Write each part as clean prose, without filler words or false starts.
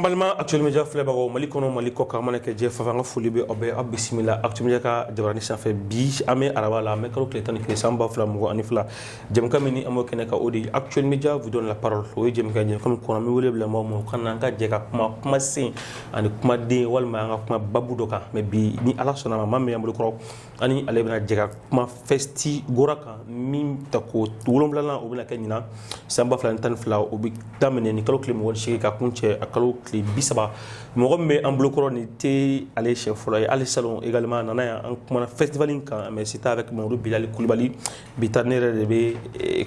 Ambalma actuellement déjà flebaro malikono maliko kamana ke je fanga fulibe obe abismillah actuellement ka jabarani sa fait bi ame arabala me kalo kletan ke samba flamu anifla jem kamini amo kene ka odi actuellement déjà vous donne la parole oui jem ka comme ko mi wole bla mo kana ka je ka kuma sin ani kuma de wal ma nga kuma babu doka me bi ni ala sona ma me amul ko ani ale bna je ka kuma festi goraka mim tako tulom bla obina kenina samba flantan fla obi tamene ni kalo klem wol shi ka kunche akalo clé bisaba mo me en bloquant ni té aller chez Foulay aller salon également nana un festival mais c'était avec mon Bilal Koulibaly bitanere de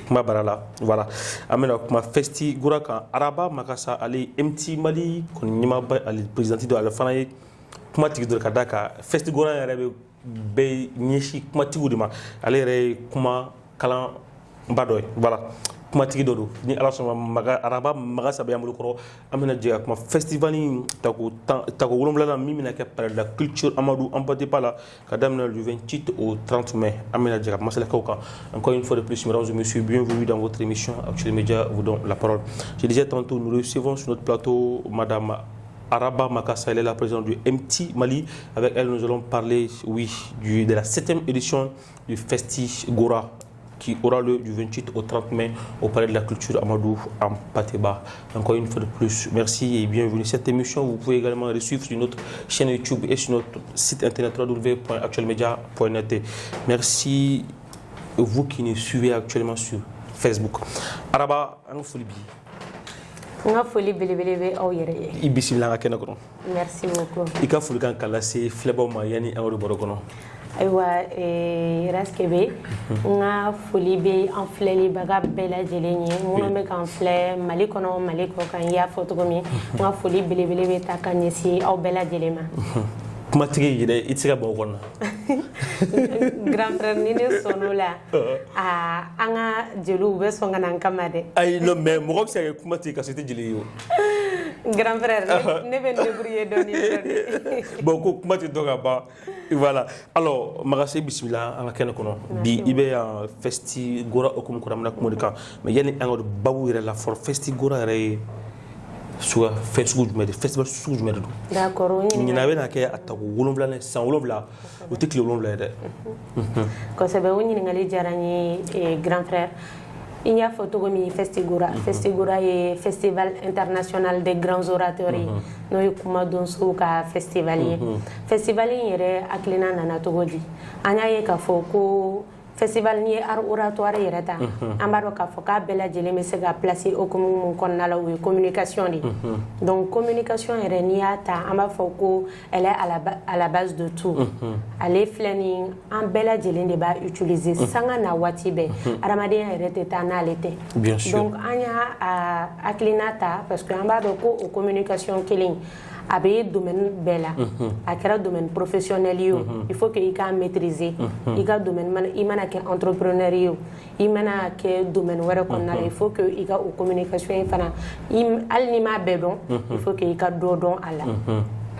kuma barala voilà amena kuma festi guraka araba makasa ali MT Mali kon nima ba ali président de alfanaye kuma tigi do kadaka festi guraka rebe be nyeshi kuma tigudima ale re kuma kala badoy voilà kuma tigi dodo ni ala soma maga araba maga sabe amul ko amena je kuma festival tako wolomla mimina ke par la culture amadou empaté pas là kadamna du 28 au 30 mai amena je masala kawka encore une fois de plus mesdames et messieurs bienvenue dans votre émission Actuel Média vous donne la parole. Je disais tantôt nous recevons sur notre plateau madame Araba Makassa, elle est la présidente du MT Mali. Avec elle, nous allons parler, oui, de la 7e édition du Festi Gora qui aura lieu du 28 au 30 mai au Palais de la Culture Amadou en Pateba. Encore une fois de plus, merci et bienvenue. Cette émission, vous pouvez également la suivre sur notre chaîne YouTube et sur notre site internet www.actuelmedia.net. Merci vous qui nous suivez actuellement sur Facebook. Araba, en folie. Merci beaucoup. Ika fulkan kalase flebo ma yani awru borokono. Aywa raskebe nga foli be en fleli baga bela jelenye mono me kan fle malikono maliko kan ya fotogomi nga foli belebele be ta kan yesi aw bela jelema. Kuma tigi yide itira bokona. Grand frère ni ne sonola anga jelu be songa nan kamade. Ay no me mo ko se kuma tigi kasete jeli yo. Grand frère, ne vais pas débrouiller donner. Beaucoup comment tu dois pas. Voilà. Alors, Marasé Bismillah, en laquelle nous bi ibe un festi gora okum kuramna kumurika. Mais yani un autre babu la for festi gora re soit festival du festival sous du D'accord. Ni n'avait na ke ataku wolombla ne sans wolombla o te kle wolombla de. Ko sebe woni ngali jarani grand frère. Il y a Fotogomi Festigura. Festigura est festival international des grands orateurs. Nous avons un festival. Festival est accliné à Natogodi. Il y a festival ni art oratoire yerata ambaro ka foka bela jele me se ga placer au communication donc communication est niata amba foko elle est à la base de tout aller planning en bela jele de ba utiliser sanga na watibe aramadien erete tanalete donc anya aklinata parce que ambaro ko communication killing abe domaine bela akera domaine professionnel il faut que il ka maîtriser il ka domaine imana ke entrepreneuriat imana ke domaine wara konna il faut que il ka communication fana alnima bebon il faut que il ka dodon ala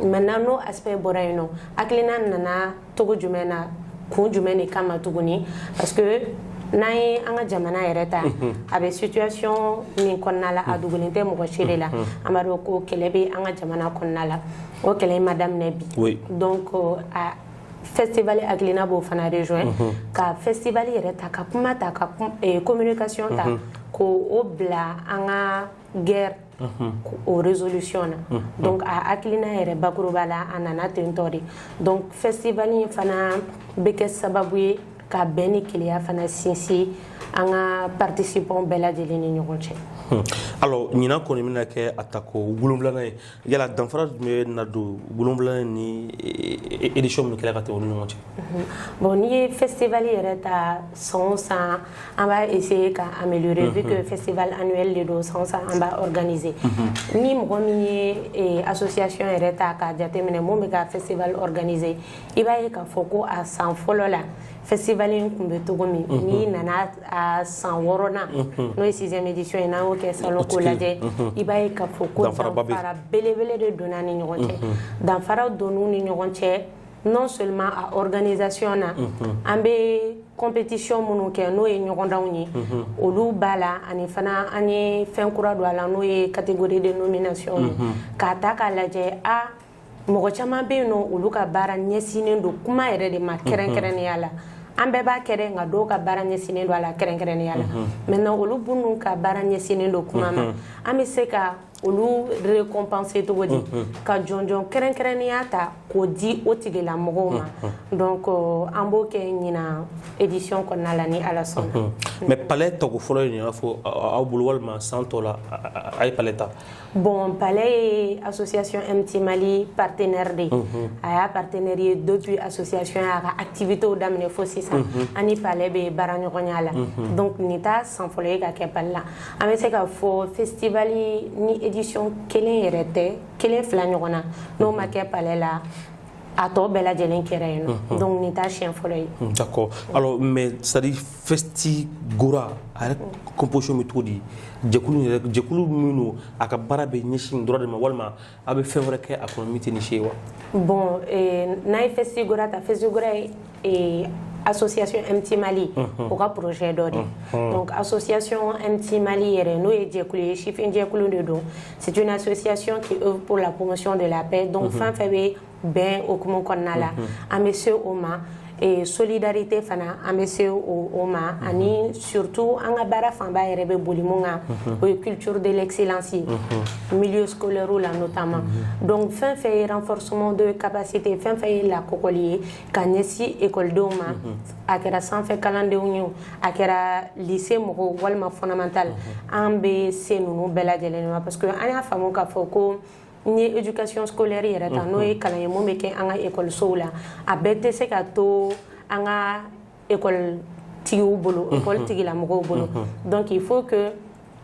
maintenant no aspect boraino aklina nana togo jumena ko jumene kama tuguni parce que nay anga jamana yereta abe situation ni konnala adugulinte mo shirela amaro ko kelebe anga jamana konnala o kele madame nebi donc a festival aglina bo fana rejoint ka festival yereta ka kuma ta ka communication ta ko obla anga guerre au résolution donc a aklina yere bakurubala anana tentori donc festival ni fana beke sababu ka beni kilia fana sinsi anga participants bela jeleni ñogonche. Alors ñina ko ni mina ke atako gulumblana yala danfara me na do gulumblana ni édition ni kala ka to ñogonche. Bon ni festival yereta 100 on va essayer ka améliorer vu que festival annuel de 200 on va organiser. Ni mo mi association yereta ka jatemene mo me ka festival organiser. Iba e ka foko a 100 folola. Festival kumbe togomi ni nana a san worona no 6e édition ina o ke salon ko laje ibaye ka foko danfara belebele de donani ñogonche danfara donu ni ñogonche non seulement à organisation na ambe compétition minnu kɛ n'o ye ɲɔgɔndanw ye olu b'a la ani fana an ye fɛn kura don a la n'o ye catégorie de nomination ye k'a ta k'a lajɛ mɔgɔ caman bɛ yen nɔ olu ka baara ɲɛsinnen don kuma yɛrɛ de ma kɛrɛnkɛrɛnnenya la an bɛɛ b'a kɛ nka dɔw ka baara ɲɛsinnen don a la kɛrɛnkɛrɛnnenya la maintenant olu minnu ka baara ɲɛsinnen don kuma ma an bɛ se ka olu récompenser cogo di ka jɔnjɔn kɛrɛnkɛrɛnnenya ta k'o di o tigilamɔgɔw ma donc an b'o kɛ ɲina édition kɔnɔna la ni Ala sɔnna mais palais tɔgɔ fɔlɔ ye nin y'a fɔ aw bolo walima san tɔ la a ye palais ta bon palais ye association MT Mali partenaire de a y'a partenaire ye depuis association y'a ka activité daminɛ fo sisan ani palais bɛ baara ɲɔgɔnya la donc nin t'a san fɔlɔ ye ka kɛ palais la an bɛ se ka fɔ festival ni édition kelen yɛrɛ tɛ kelen fila ɲɔgɔn na n'o ma kɛ palais la a tɔ bɛɛ lajɛlen kɛra yen nɔ donc nin t'a siɲɛ fɔlɔ ye d'accord alors mais c'est à dire Festigora a yɛrɛ composition bɛ cogo di jɛkulu minnu a ka baara bɛ ɲɛsin dɔrɔn de ma walima a bɛ fɛn wɛrɛ kɛ a kɔnɔ min tɛ nin si ye wa bon n'a ye Festigora ta Festigora ye association MT Mali o ka projet dɔ de donc association MT Mali yɛrɛ n'o ye jɛkulu ye sifin jɛkulu de don c'est une association qui œuvre pour la promotion de la paix donc fɛn fɛn bɛ bɛn okumu kɔnɔna la an bɛ se o ma et solidarité fana an bɛ se o ma ani surtout an ka baara fanba yɛrɛ bɛ boli mun kan o ye culture de l'excellence milieu scolaire la notamment donc fɛn fɛn ye renforcement de capacité fɛn fɛn ye lakɔkɔli ye ka ɲɛsin ekɔlidenw ma a kɛra sanfɛ kalandenw ye a kɛra lycée mɔgɔw walima fondamental an bɛ se ninnu bɛɛ lajɛlen ma parce que an y'a faamu k'a fɔ ko ni éducation scolaire yɛrɛ ta n'o ye kalan ye mun bɛ kɛ an ka ekɔlisow la a bɛɛ tɛ se ka to an ka ekɔli tigiw bolo ekɔli tigilamɔgɔw bolo donc il faut que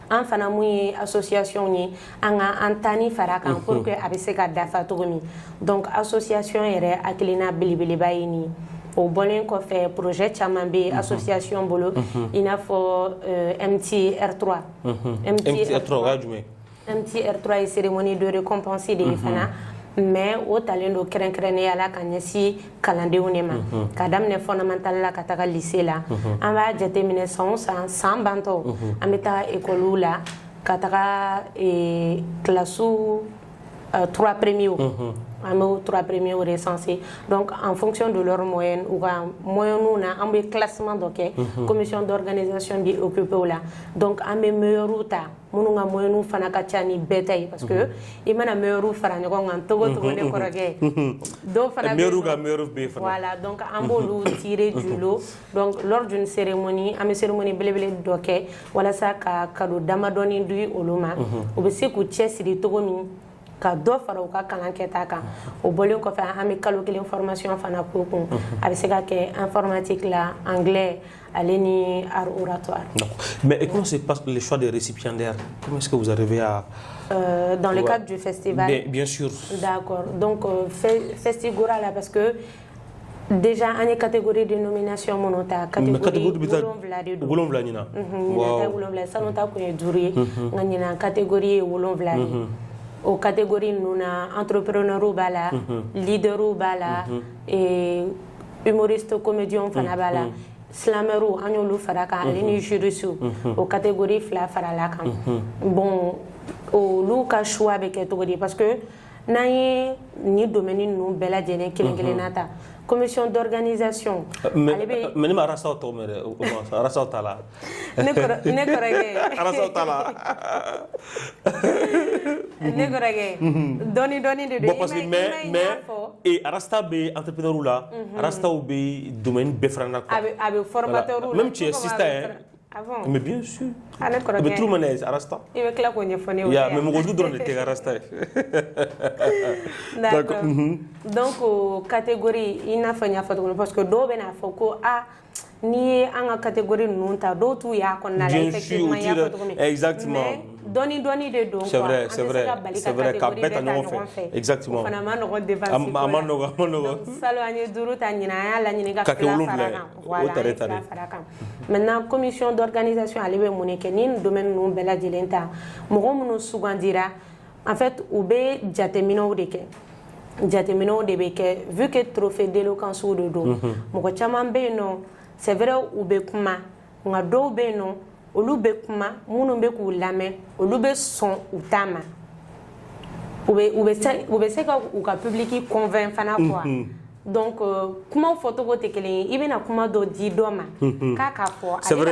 an fana mun ye association ye an ka an tani fara kan pour que a bɛ se ka dafa cogo min donc association yɛrɛ hakilina belebeleba ye nin o bɔlen kɔfɛ projet caman bɛ association bolo i n'a fɔ MTR3 MTR3 o ye jumɛn MTR3 ye cérémonie de récompense de ye fana mais o talen don kɛrɛnkɛrɛnnenya la ka ɲɛsin kalandenw de ma ka daminɛ fondamental la ka taga lycée la an b'a jateminɛ san o san bantɔ an bɛ taga écoliw la ka taga classiw 3 premiers an bɛ 3 premiers recensés donc en fonction de leur moyenne u ka moyennew na an bɛ classement dɔ kɛ commission d'organisation bɛ occupé o la donc an bɛ meilleurs ta minnu ka moyennew fana ka ca ni bɛɛ ta ye parce que i mana meilleurs fara ɲɔgɔn kan togo togo ne kɔrɔkɛ dɔw fana bɛ fana voilà donc an b'olu tirer du lot donc lors d'une cérémonie an bɛ cérémonie belebele dɔ kɛ walasa ka cadeau damadɔni di olu ma u bɛ se k'u cɛsiri togo min ka dɔ fara u ka kalan kɛta kan o bɔlen kɔfɛ an bɛ kalo kelen formation fana k'u kun a bɛ se ka kɛ informatique la anglais ale ni art oratoire. Mais et comment se passe le choix des récipiendaires? Comment est-ce que vous arrivez à dans le cadre du festival? Bien sûr. D'accord. Donc Festigora là parce que déjà an ye catégorie de nomination minnu ta catégorie wolonwula de don wolonwula ɲina ɲinata wolonwula sanu ta kun ye 5 ye nka ɲina catégorie ye wolonwula de o catégorie ninnu na entrepreneurs b'a la leaders b'a la humoristes comédiens fana b'a la slameurs an y'olu fara kan ale ni juristes o catégorie 2 farala kan bon olu ka choix bɛ kɛ cogo di parce que n'an ye ni domaine ninnu bɛɛ lajɛlen kelen kelenna ta commission d'organisation mais ne ma arasaw tɔgɔ mɛn dɛ arasaw t'a la ne kɔrɔkɛ arasaw t'a la ne kɔrɔkɛ dɔɔni de don parce que mais arasta bɛ entrepreneurs la arastaw bɛ domaine bɛɛ fana na a bɛ formateurs la même tu es assistant mais bien sûr i bɛ tout le monde est arasta i bɛ tila k'o ɲɛfɔ ne ye mais mɔgɔ jugu dɔrɔn de tɛ arasta ye d'accord donc o catégorie i n'a fɔ n y'a fɔ cogo min parce que dɔw bɛ n'a fɔ ko n'i ye an ka catégorie ninnu ta dɔw t'u y'a kɔnɔna la effectivement i y'a fɔ cogo min exactement mais dɔɔni de don c'est vrai c'est vrai k'a bɛɛ ta ɲɔgɔn fɛ exactement o fana ma nɔgɔn dépense ko la a ma nɔgɔn salon an ye 5 ta ɲinan an y'a laɲini ka 2 fara kan voilà an ye 2 fara kan maintenant commission d'organisation ale bɛ mun de kɛ ni nin domaine ninnu bɛɛ lajɛlen ta mɔgɔ minnu sugandira en fait u bɛ jateminɛw de kɛ jateminɛw de bɛ kɛ vu que trophée d'éloquence de don mɔgɔ caman bɛ yen nɔ c'est vrai u bɛ kuma nka dɔw bɛ yen nɔ olu bɛ kuma minnu bɛ k'u lamɛn olu bɛ sɔn u ta ma u bɛ se ka u ka public convaincre fana quoi donc kumaw fɔcogo tɛ kelen ye i bɛna kuma dɔ di dɔ ma k'a k'a fɔ c'est vrai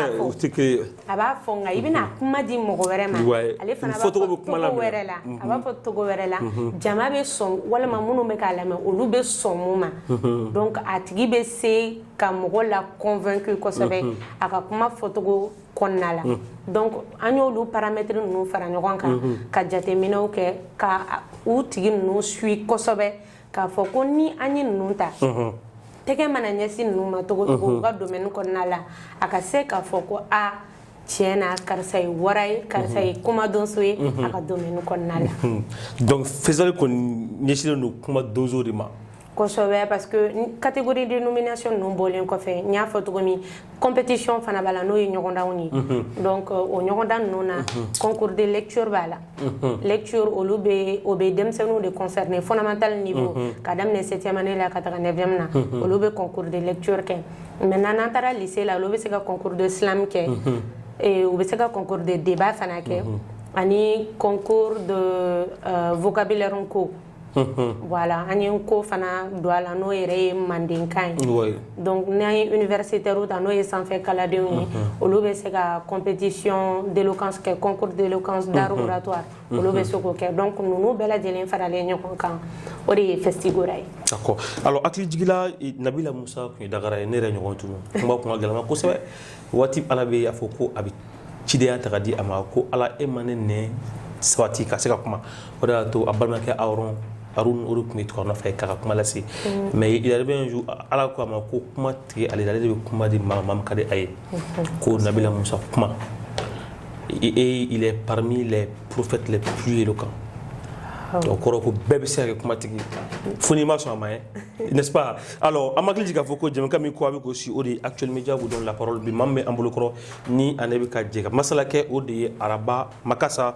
a b'a fɔ nka i bɛna kuma di mɔgɔ wɛrɛ ma ale fana b'a fɔ togo wɛrɛ la a b'a fɔ togo wɛrɛ la jama bɛ sɔn walima minnu bɛ k'a lamɛn olu bɛ sɔn mun ma donc a tigi bɛ se ka mɔgɔ la convaincre kosɛbɛ a ka kuma fɔcogo kɔnɔna la donc an y'olu paramètres ninnu fara ɲɔgɔn kan ka jateminɛw kɛ ka u tigi ninnu suit kosɛbɛ k'a fɔ ko ni an ye ninnu ta tɛgɛ mana ɲɛsin ninnu ma togo togo u ka domaine kɔnɔna la a ka se k'a fɔ ko a tiɲɛ na karisa ye wara ye karisa ye kumadonso ye a ka domaine kɔnɔna la donc Fesal kɔni ɲɛsinnen don kumadonso de ma kosɛbɛ parce que catégorie de nomination ninnu bɔlen kɔfɛ n y'a fɔ cogo min compétition fana b'a la n'o ye ɲɔgɔndanw ye donc o ɲɔgɔndan ninnu na concours de lecture b'a la lecture o bɛ denmisɛnninw de concerné fondamental niveau ka daminɛ 7e année la ka taga 9e na olu bɛ concours de lecture kɛ maintenant n'an taara lycée la olu bɛ se ka concours de slam kɛ u bɛ se ka concours de débat fana kɛ ani concours de vocabulaire ko voilà an ye ko fana don a la n'o yɛrɛ ye mandenkan ye donc n'an ye universitaire ta n'o ye sanfɛ kaladenw ye olu bɛ se ka compétition d'éloquence kɛ concours d'éloquence d'art oratoire olu bɛ se k'o kɛ donc ninnu bɛɛ lajɛlen faralen ɲɔgɔn kan o de ye festigora ye d'accord alors hakili jigila Nabila Musa tun ye Dakara ye ne yɛrɛ ɲɔgɔn tunu kuma kun ka gɛlɛma kosɛbɛ waati ala bɛ a fɔ ko a bɛ cidenya ta ka di a ma ko ala e ma ne nɛ sabati ka se ka kuma o de y'a to a balimakɛ Arun olu tun bɛ tugu a nɔfɛ k'a ka kuma lase mais il arrive un jour ala ko a ma ko kuma tigɛ ale de bɛ kuma di maa min ka di a ye ko Nabila Musa kuma et il est parmi les prophètes les plus éloquents donc kɔrɔ ko bɛɛ bɛ se ka kɛ kumatigi fo n'i ma sɔn a ma n'est-ce pas alors an hakili jigin k'a fɔ ko jɛmukan min ko a bɛ k'o si o de ye Actuel Media vous donne la parole bi maa min bɛ an bolo kɔrɔ ni a ne bɛ ka jɛ ka masala kɛ o de ye Araba Makasa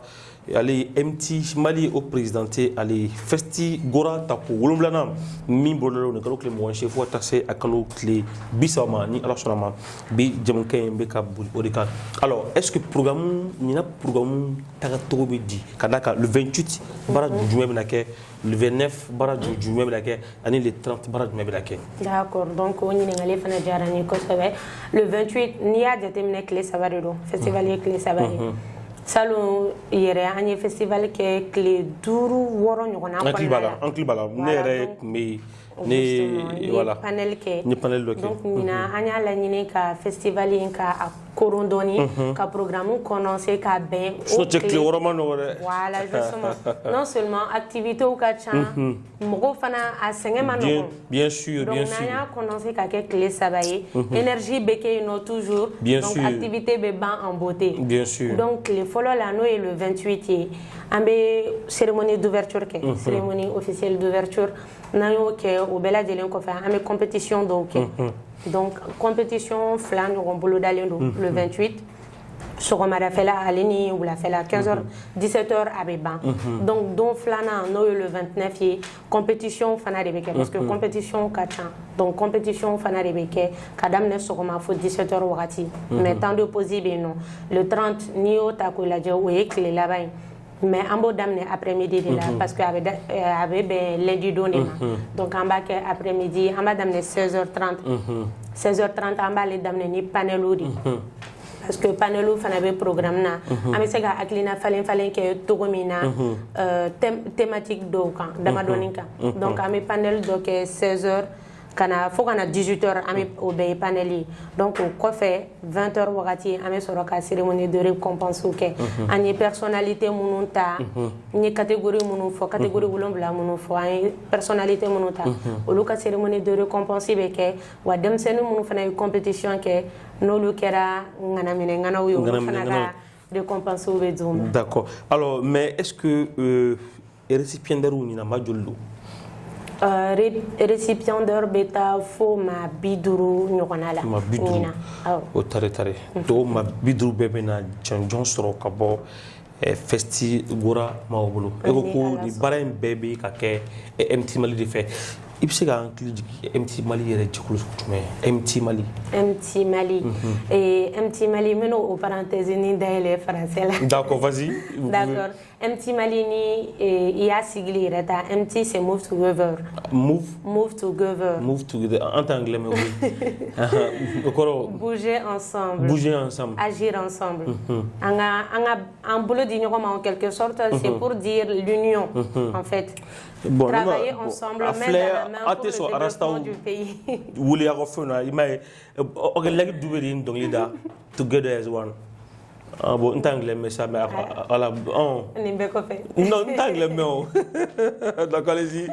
ale MT Mali o présidenté ale festi gora ta ko 7 min bololaw ni kalo tile 20 fo ta se a kalo tile 30 ma ni ala sɔnna ma bi jɛmukan in bɛ ka boli o de kan alors est-ce que programme ɲina programme taga togo bɛ di ka da kan le 28 baara jumɛn bɛ na kɛ le 29 baara jumɛn bɛ na kɛ ani le 30 baara jumɛn bɛ na kɛ d'accord donc o ɲininkali fana diyara n ye kosɛbɛ le 28 n'i y'a jateminɛ tile 3 de don festival ye tile 3 ye salon yɛrɛ an ye festival kɛ tile 5-6 ɲɔgɔnna kɔnɔna la an hakili b'a la ne yɛrɛ tun bɛ ne voilà panel kɛ ni panel dɔ kɛ donc ɲinan an y'a laɲini ka festival in ka a koron dɔɔni ka programme commencer ka bɛn o tile 6 ma nɔgɔ dɛ voilà justement non seulement activités ka ca mɔgɔw fana a sɛgɛn ma nɔgɔ bien sûr donc n'an y'a commencer ka kɛ tile 3 ye énergie bɛ kɛ yen nɔ toujours donc activité bɛ ban en beauté bien sûr donc tile fɔlɔ la n'o ye le 28 ye an bɛ cérémonie d'ouverture kɛ cérémonie officielle d'ouverture n'an y'o kɛ o bɛɛ lajɛlen kɔfɛ an bɛ compétition dɔw kɛ donc compétition 2 ɲɔgɔn bolodalen don le 28 sɔgɔmadafɛla ale ni wulafɛla 15h 17h a bɛ ban donc don 2nan n'o ye le 29 ye compétition fana de bɛ kɛ parce que compétition ka ca donc compétition fana de bɛ kɛ ka daminɛ sɔgɔma fo 17h wagati mais temps de pause bɛ yen nɔ le 30 n'i y'o ta k'o lajɛ o ye tile laban ye mais an b'o daminɛ après-midi de la parce que a bɛ bɛn lundi don de ma donc an b'a kɛ après-midi an b'a daminɛ 16h30 16h30 an b'ale daminɛ ni panelo de parce que panelu fana bɛ programme na an bɛ se ka hakilina falen kɛ cogo min na thématique dɔw kan damadɔni kan donc an bɛ panel dɔ kɛ 16h fo kana 18h an bɛ o bɛɛ ye panel ye donc o kɔfɛ 20h wagati an bɛ sɔrɔ ka cérémonie de récompense kɛ an ye personnalité minnu ta n ye catégorie minnu fɔ catégorie 7 minnu fɔ an ye personnalité minnu ta olu ka cérémonie de récompense bɛ kɛ wa denmisɛnnin minnu fana ye compétition kɛ n'olu kɛra ŋanaminɛŋanaw ye olu fana ka récompense bɛ d'u ma. D'accord. Alors mais est-ce que récipiendaires ɲina ma joli don? Récipiendaire bɛ taa fo ma 50 ɲɔgɔnna la. Ma 50 o tare dɔw ma 50 bɛɛ bɛ na jɔnjɔn sɔrɔ ka bɔ festi gora maaw bolo e ko ko ni baara in bɛɛ bɛ ka kɛ MT Mali de fɛ i bɛ se ka hakili jigin MT Mali yɛrɛ jɛkulu jumɛn MT Mali. MT Mali. Et MT Mali, maintenant, au parenthèse, ni d'ailleurs français là. D'accord, vas-y. D'accord. MT Mali, il y a sigli, MT c'est Move Together. Move Together. Move Together. En anglais, mais oui. Bouger ensemble. Bouger ensemble. Agir ensemble. En boulot d'ignorant, en quelque sorte, c'est pour dire l'union, en fait. Bon, travailler ensemble, mettre dans la main pour le développement du pays. Wuli ya kofuna imai ogelagi duberi ndongli da together as one. Ah bon, n'tangle mais ça mais ala Nimbe ko fait. Non, n'tangle mais d'accord allez-y.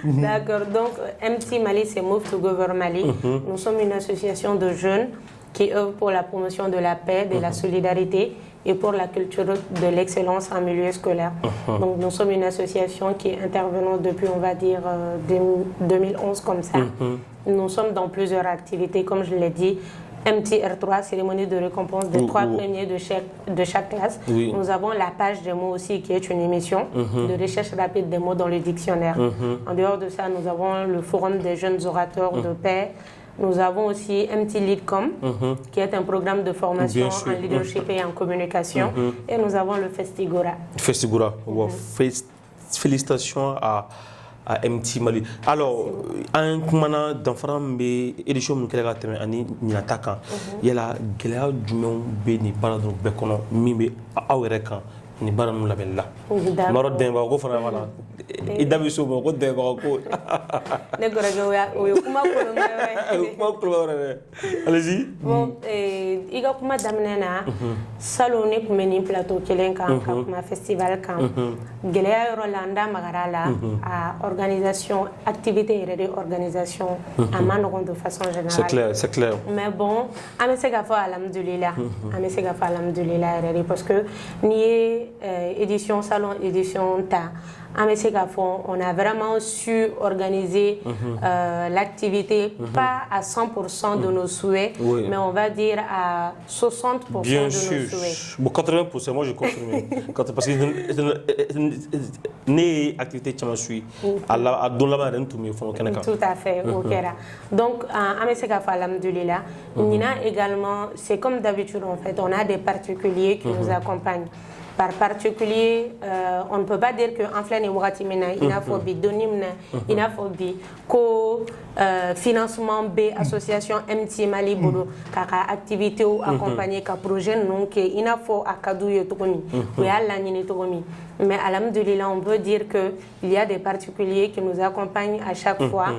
D'accord. Donc MT Mali c'est Move Together Mali. Nous sommes une association de jeunes qui œuvrent pour la promotion de la paix, de la solidarité et pour la culture de l'excellence en milieu scolaire. Donc nous sommes une association qui est intervenante depuis, on va dire, 2011 comme ça. Nous sommes dans plusieurs activités, comme je l'ai dit. MTR3, cérémonie de récompense des 3 premiers de chaque classe. Oui. Nous avons la page des mots aussi, qui est une émission de recherche rapide des mots dans le dictionnaire. En dehors de ça, nous avons le forum des jeunes orateurs de paix. Nous avons aussi MT Leadcom, qui est un programme de formation en leadership et en communication. Et nous avons le Festigora. Festigora, félicitations à MT Mali. Alors, un commandant d'enfants be édition mun kɛra ka tɛmɛ ani ɲinata kan yala gɛlɛya jumɛnw bɛ nin baara ninnu bɛɛ kɔnɔ min bɛ aw yɛrɛ kan nin baara ninnu labɛnni la. Mɔrɔ dɛmɛbaga ko fana b'a la. I da bɛ so ma ko dɛmɛbaga ko. Ne kɔrɔkɛ o ye kuma koloma ye. Kuma koloma yɛrɛ. Allez-y. Bon, i ka kuma daminɛ na salon ne tun bɛ nin plateau kelen kan ka kuma festival kan. Gɛlɛya yɔrɔ la an da magara la a organisation activité yɛrɛ de organisation a ma nɔgɔn de façon générale. C'est clair. Mais bon, an bɛ se ka fɔ alhamdulillah. An bɛ se ka fɔ alhamdulillah yɛrɛ de parce que n'i ye édition salon édition ta on a vraiment su organiser l'activité, pas à 100% de nos souhaits, mais on va dire à 60% de nos souhaits. Bon, 80%, moi je confirme. Parce que les activités que je suis, à tout à fait, donc, alhamdulillah, également, c'est comme d'habitude en fait, on a des particuliers qui nous accompagnent. Par particulier, on ne peut pas dire que en flène et wagatimena, il a phobie, donimna, il a phobie, co financement B, association MT Mali Bodo, kaka activité ou accompagné ka projet non que il a faut à kadouye tokomi, ou à l'année tokomi. Mais alhamdulillah, on peut dire que il y a des particuliers qui nous accompagnent à chaque fois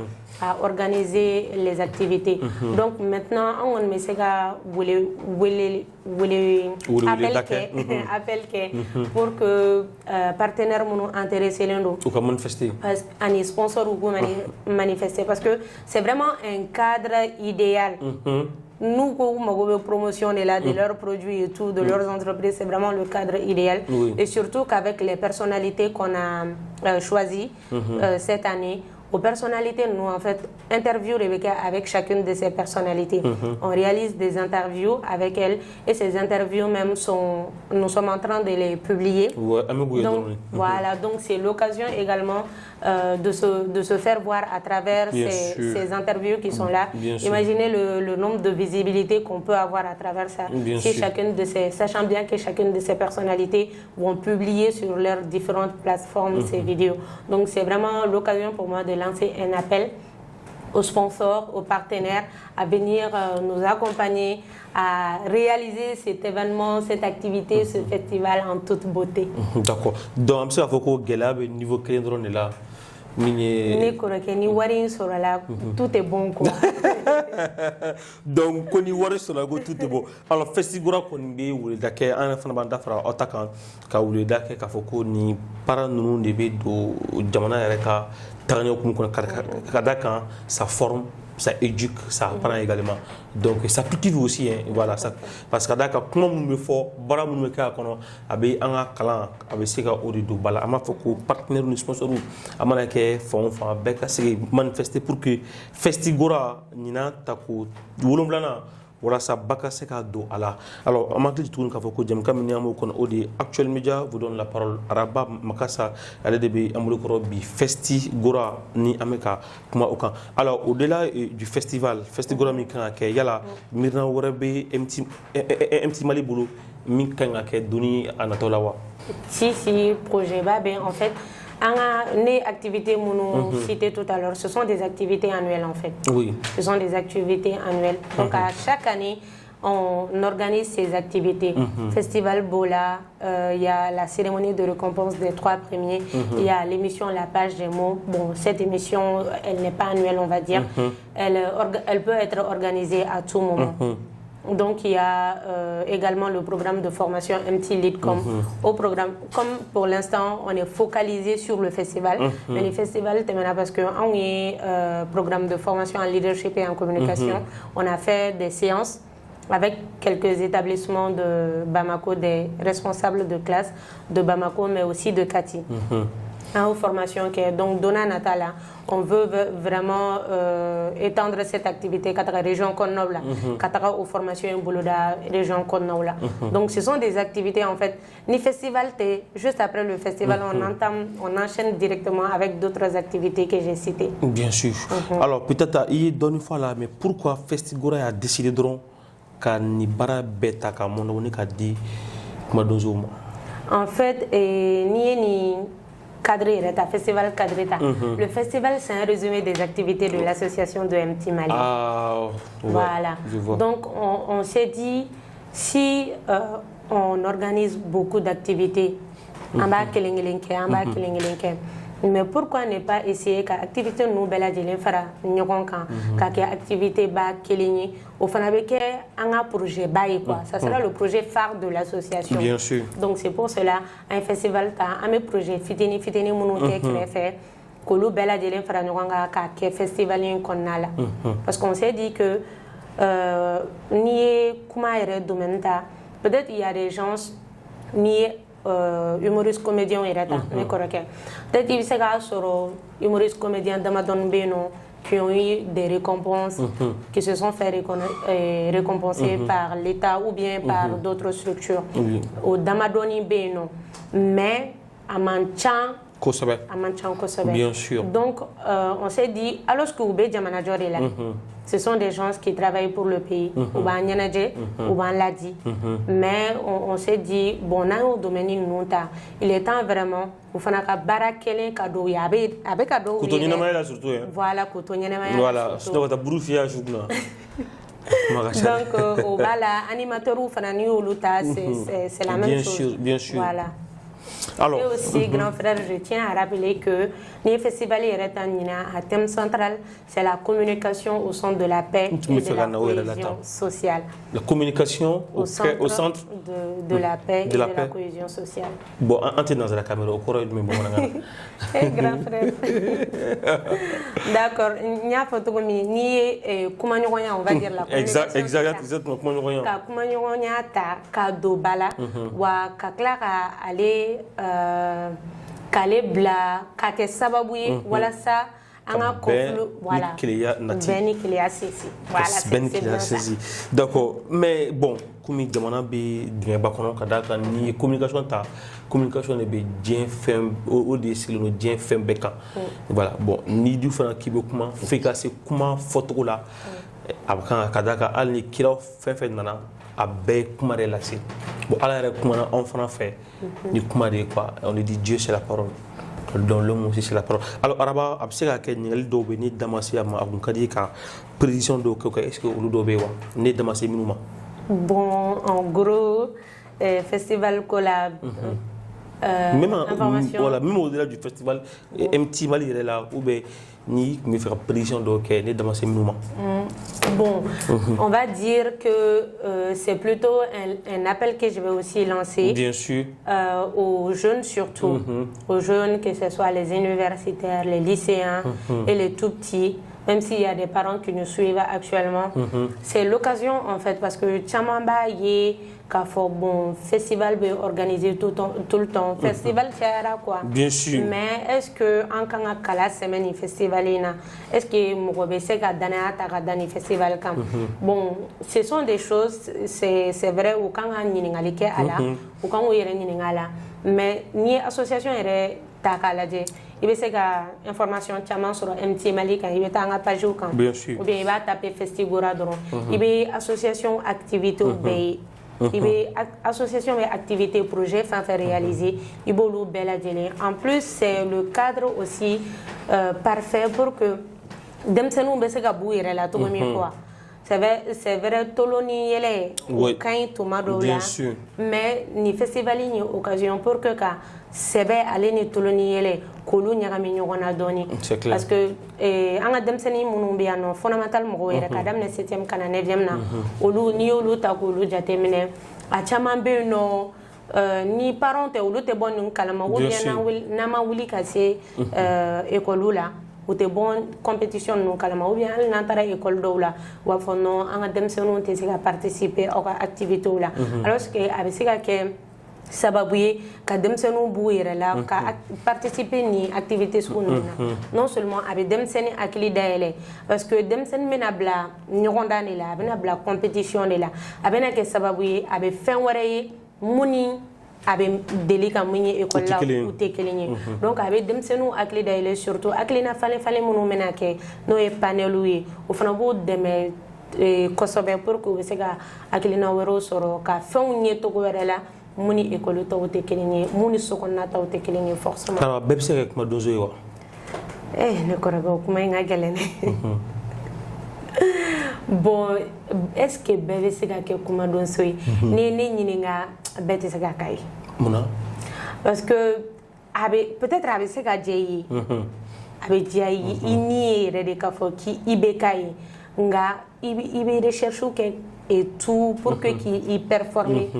à organiser les activités. Donc maintenant, on me sait appel pour que partenaires nous intéressés l'un ou comme manifester un sponsor ou manifester parce que c'est vraiment un cadre idéal. Nous, comme promotion de leurs produits et tout, de leurs entreprises, c'est vraiment le cadre idéal. Et surtout qu'avec les personnalités qu'on a choisies cette année, aux personnalités, nous en fait interview Rebecca avec chacune de ces personnalités. On réalise des interviews avec elles et ces interviews même nous sommes en train de les publier. Donc, voilà, donc c'est l'occasion également de se faire voir à travers ces interviews qui sont là. Imaginez le nombre de visibilité qu'on peut avoir à travers ça. Sachant bien que chacune de ces personnalités vont publier sur leurs différentes plateformes ces vidéos. Donc c'est vraiment l'occasion pour moi de lancer un appel aux sponsors, aux partenaires à venir nous accompagner à réaliser cet événement, cette activité, ce festival en toute beauté. D'accord. Donc, il faut que niveau calendrier là. Tout est bon quoi. Donc koni wari sɔrɔ ko tout est bon. Alors Festigora kɔni bɛ weleda kɛ an fana b'an da fara aw ta kan ka weleda kɛ k'a fɔ ko ni baara ninnu de bɛ don jamana yɛrɛ ka tagaɲɛ hukumu kɔnɔ ka da kan ça forme, ça éduque, ça apprend également. Donc ça cultive aussi hein, voilà ça parce que d'accord comment nous me faut bara nous me kɛ a kɔnɔ a bɛ an ka kalan a bɛ se ka o de don bala an b'a fɔ ko partenaires ni sponsors a mana kɛ fan o fan bɛɛ ka se manifester pour que Festigora ɲinan ta ko 7nan walasa ba ka se ka don a la. Alors an m'akili tuguni k'a fɔ ko jɛmukan min y'an b'o kɔnɔ o de ye Actuel Media vous donne la parole. Araba Makassa ale de bɛ an bolo kɔrɔ bi Festi Gora ni an bɛ ka kuma o kan. Alors au-delà du festival Gora min kan ka kɛ yala miirina wɛrɛ bɛ MT Mali bolo min kan ka kɛ doni a natɔ la wa? Si projet ba bɛ en fait. Les activités mono citées tout à l'heure, ce sont des activités annuelles en fait. Oui. Ce sont des activités annuelles. Donc à chaque année, on organise ces activités. Festival Bola, il y a la cérémonie de récompense des 3 premiers, il y a l'émission La Page des mots. Bon, cette émission, elle n'est pas annuelle, on va dire. Elle peut être organisée à tout moment. Donc il y a également le programme de formation MT Lead au programme. Comme pour l'instant on est focalisé sur le festival, mais les festivals terminent parce que on est programme de formation en leadership et en communication. On a fait des séances avec quelques établissements de Bamako, des responsables de classe de Bamako, mais aussi de Kati. En formation qui est donc Dona Natala, on veut vraiment étendre cette activité à la région Konnaula, à aux formations Bouloda région Konnaula. Donc ce sont des activités en fait. Ni festival, juste après le festival, on enchaîne directement avec d'autres activités que j'ai citées. Bien sûr. Alors peut-être il y a une fois là, mais pourquoi Festigora a décidé de ka ni bara beta ka mondo ni ka di madozuma? En fait, ni Cadreta, festival Cadreta. Le festival, c'est un résumé des activités de l'association de MT Mali. Ah, voilà. Je vois. Donc, on s'est dit, si on organise beaucoup d'activités, mais pourquoi ne pas essayer que l'activité nous bela jelen fara ñogon kan ka ke activité ba kelini au fanabe ke un projet bail quoi, ça sera le projet phare de l'association. Bien sûr. Donc c'est pour cela un festival ta un projet fitini munu ke créé fait que lu bela jelen fara ñogon ka ke festival in konnala parce qu'on s'est dit que ni kuma ere domaine ta peut-être il y a des gens ni humoriste comédien et reta mais correct peut-être il s'est sur humoriste comédien damadon beno qui ont eu des récompenses qui se sont fait récompenser par l'État ou bien par d'autres structures au damadoni beno mais à Manchan bien sûr. Donc on s'est dit alors que Oubé Djamanajor est là, ce sont des gens qui travaillent pour le pays, ou bien Nyanadje, ou bien Ladi. Mais on s'est dit bon au domaine il est temps vraiment pour faire un barakele cadeau avec cadeau. Voilà, voilà, c'est notre broufia jougna. Donc au bala animateur ou fanani ou luta c'est la même chose. Bien sûr. Voilà. Alors, et aussi, grand frère, je tiens à rappeler que le festival à thème central, c'est la communication au centre de la paix et de la cohésion sociale. La communication au centre de la paix et de la cohésion sociale. Bon, entrer dans la caméra, au courant de mes bons. Grand frère. D'accord. Il y a photo comme ni on va dire la communication. Exactement. Communication ta bala wa kakla aller kale bla kake sababu wala sa anga conflu voilà beni kilia sisi voilà c'est bien ça. D'accord, mais bon comme jamana be dinga bakono kadaka ni communication ne be bien fem au dessus le bien fem beka voilà bon ni du fana kibe kuma fika se kuma photo la abaka kadaka ali kira fem nana a bɛ kuma de lase bon ala yɛrɛ kumana anw fana fɛ ni kuma de quoi on dit Dieu c'est la parole donc l'homme aussi c'est la parole. Alors araba a bɛ se ka kɛ ɲininkali dɔw bɛ ni damasiya ma a kun ka di ka précision dɔw kɛ est-ce que olu dɔw bɛ wa ne damase minnu ma. Bon en gros festival collab même au-delà du festival MT Mali yɛrɛ la ou bien ni me faire précision donc ne damase minnu ma. Bon, on va dire que c'est plutôt un appel que je vais aussi lancer. Bien sûr. Aux jeunes surtout, aux jeunes que ce soit les universitaires, les lycéens et les tout petits, même s'il y a des parents qui nous suivent actuellement. C'est l'occasion en fait, parce que Tchamamba y k'a fɔ bon festival be organisé tout le temps. Festival cayara quoi. Bien sûr. Mais est-ce que en kan ka kala semaine festival ina, est-ce que mɔgɔ bɛ se ka danaya ta ka da ni festival kan? Bon, ce sont des choses, c'est vrai u kan ka ɲininkali kɛ a la, u kan k'u yɛrɛ ɲininka a la. Mais ni association yɛrɛ ta k'a lajɛ, i bɛ se ka information caman sɔrɔ MT Mali kan, i bɛ taa an ka page kan, bien sûr, ou bien i b'a taper Festigora dɔrɔn, i bɛ association activité bɛɛ ye. Il y a association et activité projet faire réaliser il en plus c'est le cadre aussi parfait pour que demsenu be se ka bu yɛrɛ la togo min quoi c'est vrai toloni yɛlɛ o kaɲi tuma dɔw la mais ni festival ni occasion pour que ka sɛbɛ ale ni toloni yɛlɛ k'olu ɲagami ɲɔgɔn na dɔɔni parce que an ka denmisɛnnin minnu bɛ yan nɔ fondamental mɔgɔw yɛrɛ ka daminɛ 7e ka na 9e na olu n'i y'olu ta k'olu jateminɛ a caman bɛ yen nɔ ni parents tɛ olu tɛ bɔ nin kalama ou bien n'an ma wuli ka se école la u tɛ bɔ compétition ninnu kalama ou bien hali n'an taara école dɔw la u b'a fɔ non an ka denmisɛnninw tɛ se ka participer aw ka activités la alors que a bɛ se ka kɛ sababu ye ka denmisɛnninw b'u yɛrɛ la ka participer ni activité sugu ninnu na non seulement a bɛ denmisɛnnin hakili dayɛlɛ parce que denmisɛnnin bɛna bila ɲɔgɔndan de la a bɛna bila compétition de la a bɛna kɛ sababu ye a bɛ fɛn wɛrɛ ye mun ni a bɛ deli ka mun ye école la u tɛ kelen ye donc a bɛ denmisɛnninw hakili dayɛlɛ surtout hakilina falen-falen minnu bɛna kɛ n'o ye paneliw ye o fana b'o dɛmɛ kosɛbɛ pour que u bɛ se ka hakilina wɛrɛw sɔrɔ ka fɛnw ye cogo wɛrɛ la mun ni école tɔw tɛ kelen ye mun ni sokɔnɔna tɔw tɛ kelen ye forcément. Alors bɛɛ bɛ se ka kuma donso ye wa? Ne kɔrɔkɛ o kuma in ka gɛlɛn dɛ. Bon est-ce que bɛɛ bɛ se ka kɛ kuma donso ye? Ni ne ɲininka bɛɛ tɛ se ka k'a ye. Munna? Parce que peut-être a bɛ se ka diya i ye. A bɛ diya i ni ye yɛrɛ de k'a fɔ k'i bɛ k'a ye nka i bɛ recherche kɛ et tout pour que k'i performer.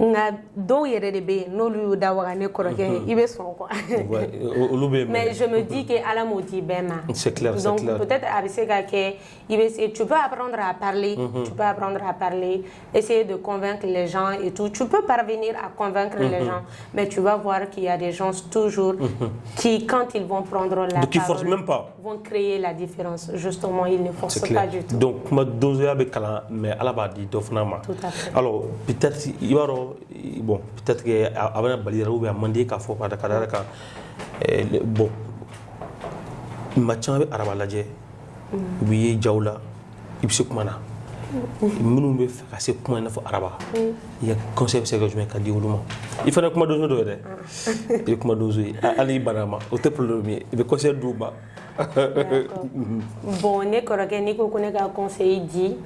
Nga dɔw yɛrɛ de bɛ yen n'olu y'u da waga ne kɔrɔkɛ i bɛ sɔn quoi. Mais je me dis que Ala m'o di bɛɛ ma. C'est clair, c'est donc clair. peut-être a bɛ se ka kɛ tu peux apprendre à parler, tu peux apprendre à parler, essayer de convaincre les gens et tout. Tu peux parvenir à convaincre les gens, mais tu vas voir qu'il y a des gens toujours qui, quand ils vont prendre la donc, parole, même pas. vont créer la différence. Justement, ils ne forcent pas du tout. Donc, kuma donsoya bɛ kalan mais Ala b'a di dɔ fana ma. Tout à fait. Alors peut-être i b'a dɔn bon peut-être que a bɛna bali yɛrɛ ou bien a man di k'a fɔ ka da kan bon maa caman bɛ araba lajɛ u bɛ ye jaw la i bɛ se kuma na minnu bɛ fɛ ka se kuma i n'a fɔ araba i ya conseil bɛ se ka jumɛn ka di olu ma i fana kuma donso dɔ ye dɛ i bɛ kuma donso ye hali i bana ma o tɛ problème ye i bɛ conseil d'u ma. Bon ne kɔrɔkɛ n'i ko ko ne ka conseil di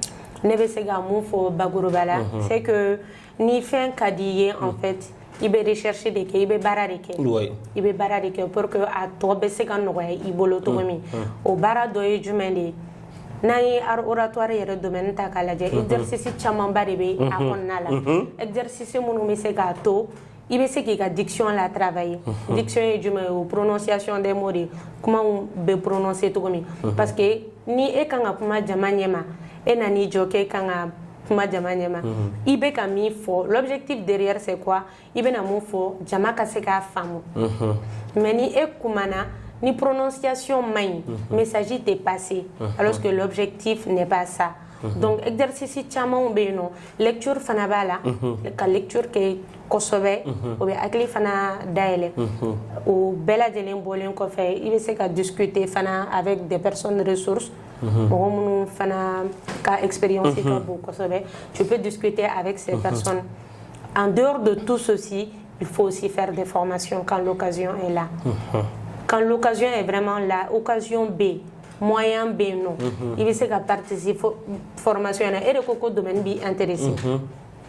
ne bɛ se ka mun fɔ bakuruba la c'est que ni fɛn ka di i ye en fait i bɛ recherche de kɛ i bɛ baara de kɛ i bɛ baara de kɛ pour que a tɔ bɛ se ka nɔgɔya i bolo cogo min o baara dɔ ye jumɛn de ye n'an ye art oratoire yɛrɛ domaine ta k'a lajɛ exercice camanba de bɛ a kɔnɔna la exercice minnu bɛ se k'a to i bɛ se k'i ka diction la travailler diction ye jumɛn ye o prononciation des mots de kumaw bɛ prononcer cogo min parce que ni e kan ka kuma jama ɲɛma e na n'i jɔ k'e kan ka kuma jama ɲɛma i bɛ ka min fɔ l'objectif derrière c'est quoi i bɛna mun fɔ jama ka se k'a faamu mais ni e kumana ni prononciation man ɲi message tɛ passer alors que l'objectif n'est pas ça. Donc exercice camanw bɛ yen nɔ lecture fana b'a la ka lecture kɛ kosɛbɛ o bɛ hakili fana dayɛlɛ o bɛɛ lajɛlen bɔlen kɔfɛ i bɛ se ka discuter fana avec des personnes ressources mɔgɔ minnu fana ka expérience ka bon kosɛbɛ tu peux discuter avec ces personnes. En dehors de tout ceci il faut aussi faire des formations quand l'occasion est là. Quand l'occasion est vraiment là, occasion B moyen bɛ yen nɔ i bɛ se ka participer formation na e de ko ko domaine b'i intéressé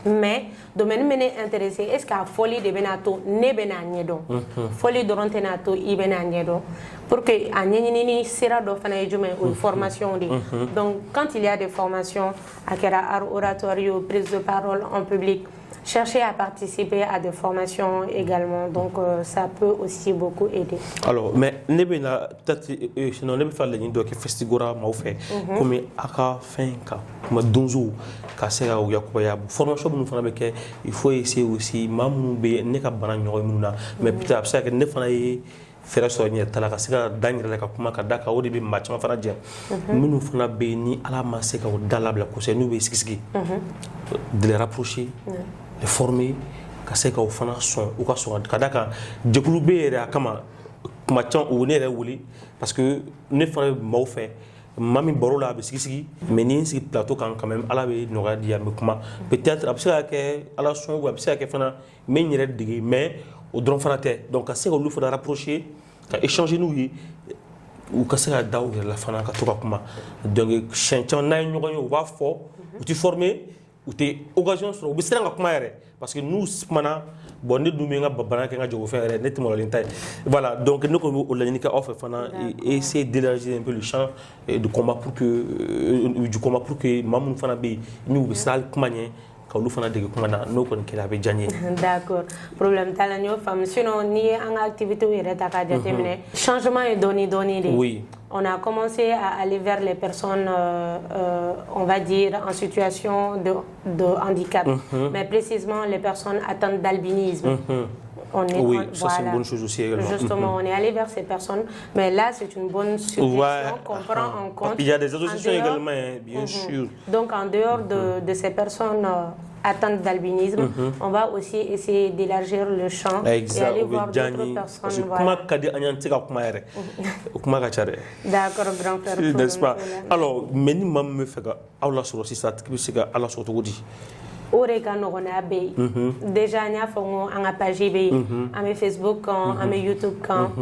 mais domaine bɛ ne intéressé est ce que a fɔli de bɛna to ne bɛna ɲɛdɔn fɔli dɔrɔn tɛna to i bɛna ɲɛdɔn pour que a ɲɛɲinini sira dɔ fana ye jumɛn o ye formation de donc quand il y a des formations a kɛra art oratoire ye prise de parole en public chercher à participer à des formations également. Donc, ça peut aussi beaucoup aider. Alors, mais peut-être sinon, ne peut faire les lignes de Festigora m'a fait comme aka fin comme donzo kasera ou yakuba formation nous fana beke il faut essayer aussi mamu be ne ka bana nyoy munna mais peut-être ça que ne fana yi faire so ni tala ka sika dangira la ka kuma ka daka o de be match ma fana je munu fana be ni ala ma se ka dala bla ko se nous be sikisiki de les rapprocher les former ka se ka o fana son ou ka so ka daka jekulu be yere kama kuma chan o ne yɛrɛ wuli parce que ne fana bɛ maaw fɛ maa min baro la a bɛ sigi mais ni n sigi plateau kan quand même ala bɛ nɔgɔya di yan n bɛ kuma peut-être a bɛ se ka kɛ ala sɔn ou a bɛ se ka kɛ fana n bɛ n yɛrɛ dege mais o dɔrɔn fana tɛ donc ka se k'olu fana rapprocher ka échanger n'u ye u ka se ka da u yɛrɛ la fana ka to ka kuma donc siɲɛ caman n'a ye ɲɔgɔn ye u b'a fɔ u tɛ former u tɛ occasion sɔrɔ u bɛ siran ka kuma yɛrɛ parce que n'u kumana bon ne dun bɛ n ka bana kɛ n ka jagofɛn yɛrɛ ne tɛ malolen ta ye voilà donc ne ko o laɲini kɛ aw fɛ fana essayer d'élargir un peu le champ du combat pour que maa minnu fana bɛ yen n'u bɛ siran hali kuma ɲɛ k'olu fana dege kuma na n'o kɔni kɛra a bɛ diya n ye. D'accord, problème t'a la n y'o faamu sinon n'i ye an ka activité yɛrɛ ta k'a jateminɛ changement ye dɔɔni dɔɔni de. Oui. On a commencé à aller vers les personnes, on va dire, en situation de handicap, mais précisément les personnes atteintes d'albinisme. Oui, ça c'est une bonne chose aussi également. Justement, on est allé vers ces personnes, mais là c'est une bonne suggestion qu'on prend en compte. Il y a des associations également, bien sûr. Donc en dehors de ces personnes atteintes d'albinisme, on va aussi essayer d'élargir le champ et aller voir d'autres personnes. D'accord, grand frère. N'est-ce pas? Alors, mais nous me fait Allah sur aussi ça, c'est que Allah sur tout dit. O de ka nɔgɔn n'a bɛɛ ye déjà n y'a fɔ n ko an ka page bɛ yen an bɛ Facebook kan an bɛ YouTube kan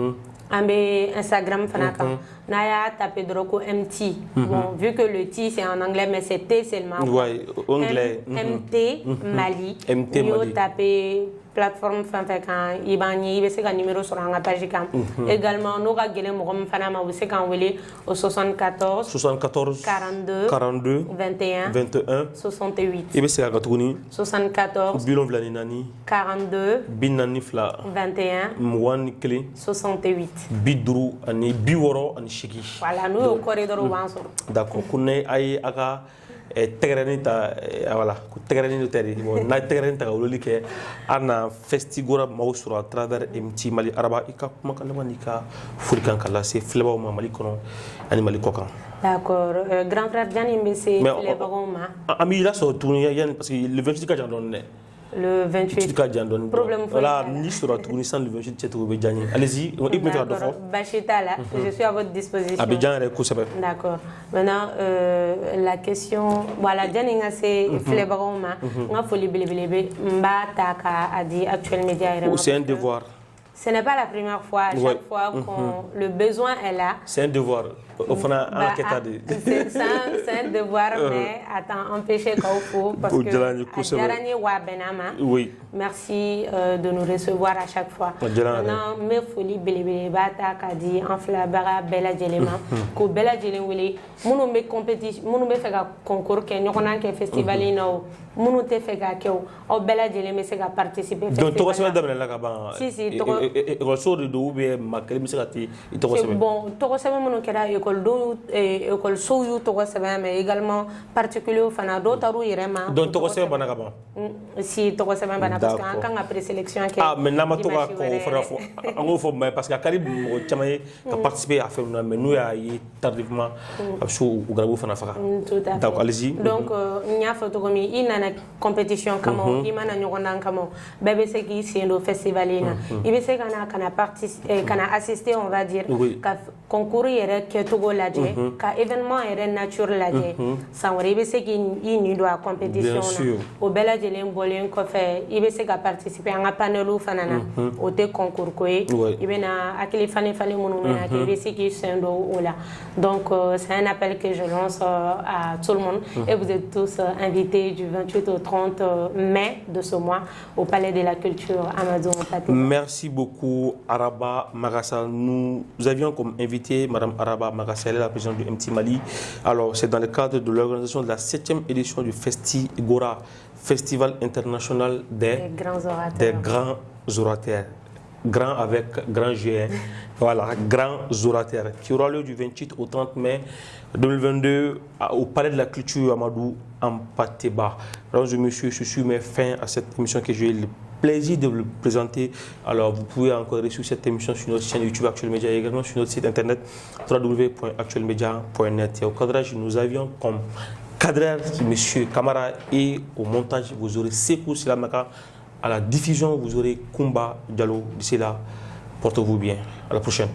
an bɛ Instagram fana kan n'a y'a tapé dɔrɔn ko MT bon vu que le T c'est en anglais mais c'est T seulement ouais anglais MT Mali MT n'i y'o tapé plateforme fɛn fɛn kan i b'an ye i bɛ se ka numéro sɔrɔ an ka page kan également n'o ka gɛlɛn mɔgɔ min fana ma u bɛ se k'an wele au 74 42 21 68 i bɛ se ka tuguni 74 74 42 42 21 68 50 ani 68 voilà n'o y'o kɔri dɔrɔn u b'an sɔrɔ d'accord ko ne a ye a ka tɛgɛrɛni ta voilà ko tɛgɛrɛni de tɛ de bon n'a ye tɛgɛrɛni ta ka weleli kɛ an na Festigora maaw sɔrɔ à travers MT Mali araba i ka kumakan laban n'i ka foli kan ka lase filɛbagaw ma Mali kɔnɔ ani Mali kɔ kan. D'accord, grand frère Diagne bɛ se filɛbagaw ma. An b'i lasɔrɔ tuguni yanni parce que le 28 ka jan dɔɔni dɛ. Le 28. Problème voilà, ni sera tout le 28 allez-y, il me fait Bachita là, je suis à votre disposition. D'accord. Maintenant, la question, voilà, Dianinga c'est Flebaroma, on a folie belébélébé, Mbata a dit actuel média. C'est un devoir. Ce n'est pas la première fois, à chaque fois que le besoin est là. C'est un devoir. C'est un devoir, mais attends, empêcher qu'il faut parce que oui. Merci de nous recevoir à chaque fois. Maintenant, mes folies belébé bata kadi enfla bara bella jelema ko bella jelenwele munu be compétition munu be faire concours ke ñokona ke festival ino munu te fait ka ke o bella jelema se ka participer festival. Donc to ko se dabla la ka ban. Si to ko so de do be makele mi se ka ti to ko se bon to ko se munu kera école do école so yu to ko se mais également particulier fana do taru yirema. Donc to ko se bana ka ban. Si to ko se bana parce que quand la présélection mais n'a pas to ka ko fara fo an fo mais parce que Karib chamaye ka participer à faire mais nous ya tardivement absolu ou grabo fana faka. Donc allez-y. Donc nya photo comme ina compétition kamo imana nyogona kamo bébé c'est qui c'est le festival ina ibe c'est kana participer kana assister on va dire ka concours yere ke togo ladje ka événement yere nature ladje sans ibe c'est qui ini do compétition na au bela jelen bolen ko fait ibe c'est ka participer à un panel ou fanana au te concours ko ibe na akili fane munu mena ke ibe c'est qui c'est là donc c'est un appel que je lance à tout le monde et vous êtes tous invités du 28 au 30 mai de ce mois au Palais de la Culture Amadou Mpate. Merci beaucoup Araba Magassa. Nous avions comme invité Madame Araba Magassa, elle est la présidente du MT Mali. Alors c'est dans le cadre de l'organisation de la 7e édition du Festigora Festival international des grands orateurs. Grand avec grand G, voilà, grands orateurs, qui aura lieu du 28 au 30 mai 2022 au Palais de la Culture Amadou en Pateba. Alors, monsieur, je suis mes fin à cette émission que j'ai le plaisir de vous présenter. Alors, vous pouvez encore suivre cette émission sur notre chaîne YouTube Actuel Média et également sur notre site internet www.actuelmedia.net. Et au cadrage, nous avions comme cadreur monsieur Camara et au montage, vous aurez Sekou Silamaka. À la diffusion, vous aurez Kumba Diallo. D'ici là, portez-vous bien. À la prochaine.